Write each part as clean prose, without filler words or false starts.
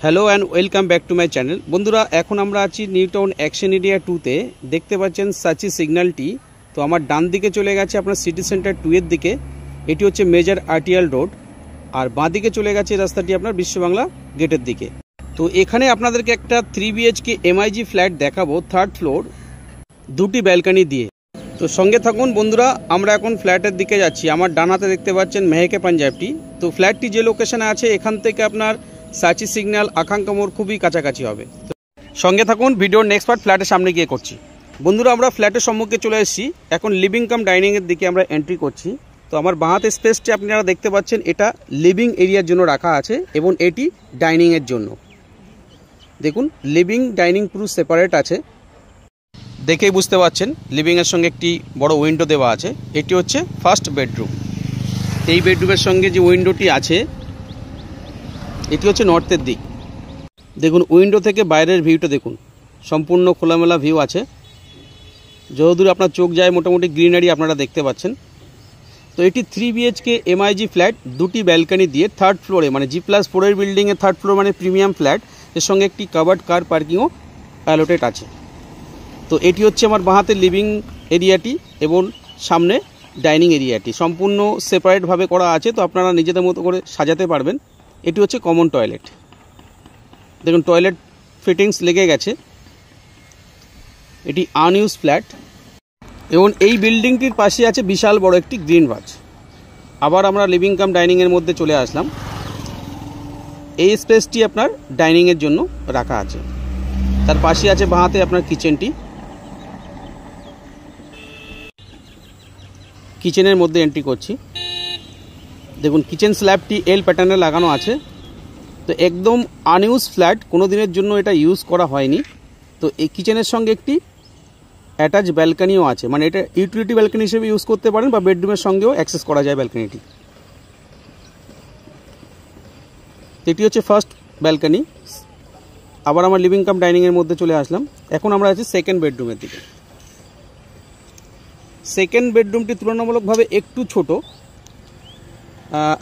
Hello and welcome back to my channel. বন্ধুরা, এখন আমরা আছি নিউ টাউন অ্যাকশন এরিয়া 2-তে। দেখতে পাচ্ছেন সাচি সিগন্যালটি। তো আমার ডান দিকে চলে গেছে আপনার সিটি সেন্টার 2 এর দিকে, এটি হচ্ছে মেজর আরটিএল রোড। আর বাঁ দিকে চলে গেছে রাস্তাটি আপনার বিশ্ববাংলা গেটের দিকে। তো এখানে আপনাদেরকে একটা 3 BHK MIG ফ্ল্যাট দেখাবো, 3rd ফ্লোর, 2টি ব্যালকনি দিয়ে। তো সঙ্গে থাকুন বন্ধুরা, আমরা এখন ফ্ল্যাটের দিকে যাচ্ছি। আমার ডান হাতে দেখতে পাচ্ছেন মেহেকে পাঞ্জাবটি। তো ফ্ল্যাটটি যে লোকেশনে আছে এখান থেকে আপনার সাচি সিগন্যাল, আকাঙ্ক্ষা মোড় খুবই কাছাকাছি হবে। সঙ্গে থাকুন, ভিডিওর নেক্সট পার্ট ফ্ল্যাটের সামনে গিয়ে করছি। বন্ধুরা, আমরা ফ্ল্যাটের সম্মুখে চলে এসেছি। এখন লিভিং কাম ডাইনিংয়ের দিকে আমরা এন্ট্রি করছি। তো আমার বাঁ হাতের স্পেসটি আপনারা দেখতে পাচ্ছেন, এটা লিভিং এরিয়ার জন্য রাখা আছে এবং এটি ডাইনিংয়ের জন্য। দেখুন, লিভিং ডাইনিং পুরো সেপারেট আছে, দেখেই বুঝতে পারছেন। লিভিংয়ের সঙ্গে একটি বড় উইন্ডো দেওয়া আছে। এটি হচ্ছে ফার্স্ট বেডরুম। এই বেডরুমের সঙ্গে যে উইন্ডোটি আছে এটি হচ্ছে নর্থের দিক। দেখুন, উইন্ডো থেকে বাইরের ভিউটা দেখুন, সম্পূর্ণ খোলামেলা ভিউ আছে। যতদূর আপনার চোখ যায় মোটামুটি গ্রিনারি আপনারা দেখতে পাচ্ছেন। তো এটি 3 BHK MIG ফ্ল্যাট, 2টি ব্যালকনি দিয়ে 3rd ফ্লোরে, মানে G+4 বিল্ডিংয়ে 3rd ফ্লোর, মানে প্রিমিয়াম ফ্ল্যাট। এর সঙ্গে একটি কাভার্ড কার পার্কিংও অ্যালোটেড আছে। তো এটি হচ্ছে আমার বাঁ হাতের লিভিং এরিয়াটি এবং সামনে ডাইনিং এরিয়াটি সম্পূর্ণ সেপারেটভাবে করা আছে। তো আপনারা নিজেদের মতো করে সাজাতে পারবেন। এটি হচ্ছে কমন টয়লেট। দেখুন, টয়লেট ফিটিংস লেগে গেছে। এটি আনইউজ ফ্ল্যাট এবং এই বিল্ডিংটির পাশে আছে বিশাল বড় একটি গ্রিন বাজ। আবার আমরা লিভিং কাম ডাইনিংয়ের মধ্যে চলে আসলাম। এই স্পেসটি আপনার ডাইনিংয়ের জন্য রাখা আছে। তার পাশে আছে বাঁ হাতে আপনার কিচেনটি। কিচেনের মধ্যে এন্ট্রি করছি। দেখুন, কিচেন স্ল্যাবটি এল প্যাটার্নে লাগানো আছে। তো একদম আনইউজ ফ্ল্যাট, কোনো দিনের জন্য এটা ইউজ করা হয়নি। তো এই কিচেনের সঙ্গে একটি অ্যাটাচ ব্যালকনিও আছে, মানে এটা ইউটিলিটি ব্যালকনি হিসেবে ইউজ করতে পারেন বা বেডরুমের সঙ্গেও অ্যাক্সেস করা যায় ব্যালকনিটি। এটি হচ্ছে ফার্স্ট ব্যালকনি। আবার আমার লিভিং কাম ডাইনিংয়ের মধ্যে চলে আসলাম। এখন আমরা আছি সেকেন্ড বেডরুমের দিকে। সেকেন্ড বেডরুমটি তুলনামূলকভাবে একটু ছোট,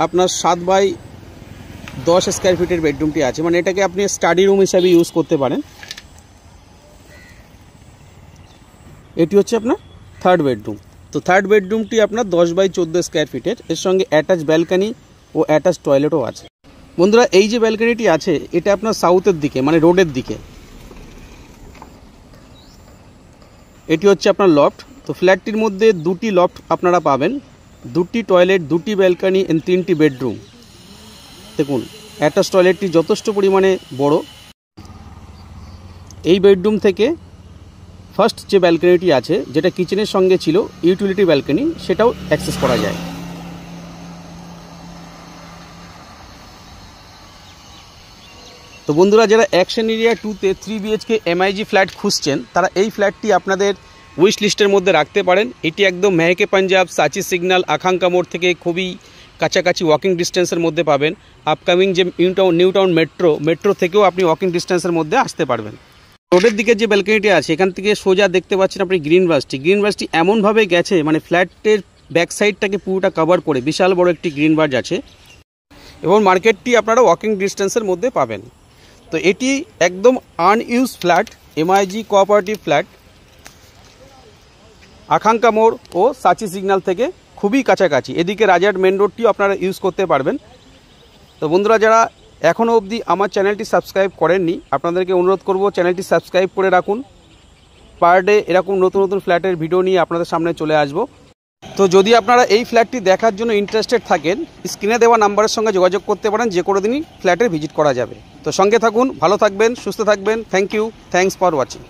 আপনার 7x10 স্কোয়ার ফিটের বেডরুমটি আছে, মানে এটাকে আপনি স্টাডি রুম হিসাবে ইউজ করতে পারেন। এটি হচ্ছে আপনার 3rd বেডরুম। তো 3rd বেডরুমটি আপনার 10x14 স্কোয়ার ফিটের। এর সঙ্গে অ্যাটাচ ব্যালকনি ও অ্যাটাচ টয়লেটও আছে। বন্ধুরা, এই যে ব্যালকনিটি আছে এটা আপনার সাউথের দিকে, মানে রোডের দিকে। এটি হচ্ছে আপনার লফট। তো ফ্ল্যাটটির মধ্যে 2টি লফট আপনারা পাবেন, 2টি টয়লেট, 2টি ব্যালকনি এন্ড 3টি বেডরুম। দেখুন, অ্যাটাচ টয়লেটটি যথেষ্ট পরিমাণে বড়। এই বেডরুম থেকে ফার্স্ট যে ব্যালকনিটি আছে, যেটা কিচেনের সঙ্গে ছিল ইউটিলিটি ব্যালকনি, সেটাও অ্যাক্সেস করা যায়। তো বন্ধুরা, যারা অ্যাকশন এরিয়া 2-তে 3 BHK MIG ফ্ল্যাট খুঁজছেন তারা এই ফ্ল্যাটটি আপনাদের উইশ লিস্টের মধ্যে রাখতে পারেন। এটি একদম মেহেকে পাঞ্জাব, সাচি সিগন্যাল, আকাঙ্ক্ষা মোড় থেকে খুবই কাছাকাছি ওয়াকিং ডিস্টেন্সের মধ্যে পাবেন। আপকামিং যে নিউ টাউন মেট্রো থেকেও আপনি ওয়াকিং ডিস্টেন্সের মধ্যে আসতে পারবেন। রোডের দিকে যে ব্যালকনিটি আছে এখান থেকে সোজা দেখতে পাচ্ছেন আপনি গ্রিন বাসটি এমনভাবে গেছে, মানে ফ্ল্যাটের ব্যাক সাইডটাকে পুরোটা কভার করে বিশাল বড় একটি গ্রিন বাস আছে এবং মার্কেটটি আপনারা ওয়াকিং ডিস্টেন্সের মধ্যে পাবেন। তো এটি একদম আনইউজ ফ্ল্যাট, MIG কোঅপারেটিভ ফ্ল্যাট, আকাঙ্ক্ষা মোড় ও সাচি সিগন্যাল থেকে খুবই কাছাকাছি। এদিকে রাজারহাট মেন রোডটিও আপনারা ইউজ করতে পারবেন। তো বন্ধুরা, যারা এখনও অবধি আমার চ্যানেলটি সাবস্ক্রাইব করেননি আপনাদেরকে অনুরোধ করব চ্যানেলটি সাবস্ক্রাইব করে রাখুন। পার ডে এরকম নতুন নতুন ফ্ল্যাটের ভিডিও নিয়ে আপনাদের সামনে চলে আসব। তো যদি আপনারা এই ফ্ল্যাটটি দেখার জন্য ইন্টারেস্টেড থাকেন, স্ক্রিনে দেওয়া নাম্বারের সঙ্গে যোগাযোগ করতে পারেন, যে কোনো দিনই ফ্ল্যাটে ভিজিট করা যাবে। তো সঙ্গে থাকুন, ভালো থাকবেন, সুস্থ থাকবেন। Thank you, thanks for watching.